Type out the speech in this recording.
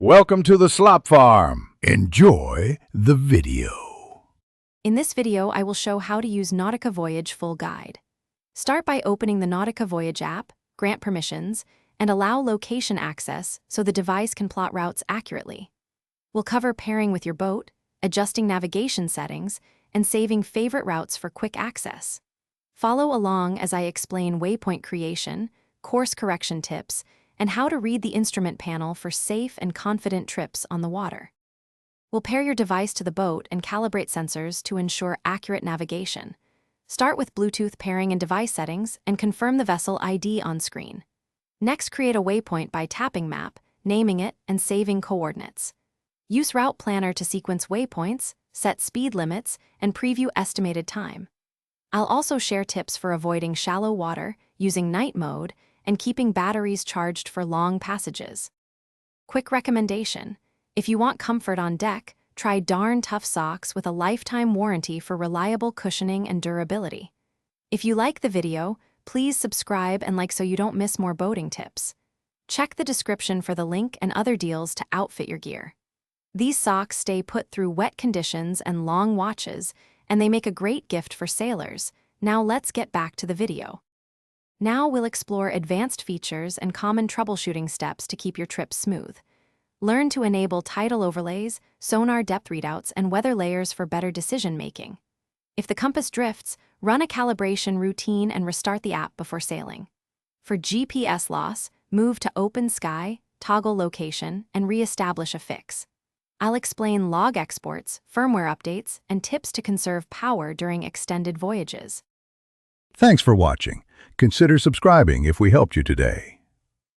Welcome to the Slop Farm. Enjoy the video. In this video, I will show how to use Nautica Voyage full guide. Start by opening the Nautica Voyage app, grant permissions, and allow location access so the device can plot routes accurately. We'll cover pairing with your boat, adjusting navigation settings, and saving favorite routes for quick access. Follow along as I explain waypoint creation, course correction tips, and how to read the instrument panel for safe and confident trips on the water. We'll pair your device to the boat and calibrate sensors to ensure accurate navigation. Start with Bluetooth pairing and device settings and confirm the vessel ID on screen. Next, create a waypoint by tapping Map, naming it, and saving coordinates. Use Route Planner to sequence waypoints, set speed limits, and preview estimated time. I'll also share tips for avoiding shallow water, using night mode, and keeping batteries charged for long passages. Quick recommendation: if you want comfort on deck, try Darn Tough socks with a lifetime warranty for reliable cushioning and durability. If you like the video, please subscribe and like so you don't miss more boating tips. Check the description for the link and other deals to outfit your gear. These socks stay put through wet conditions and long watches, and they make a great gift for sailors. Now let's get back to the video. Now we'll explore advanced features and common troubleshooting steps to keep your trip smooth. Learn to enable tidal overlays, sonar depth readouts, and weather layers for better decision-making. If the compass drifts, run a calibration routine and restart the app before sailing. For GPS loss, move to open sky, toggle location, and re-establish a fix. I'll explain log exports, firmware updates, and tips to conserve power during extended voyages. Thanks for watching. Consider subscribing if we helped you today.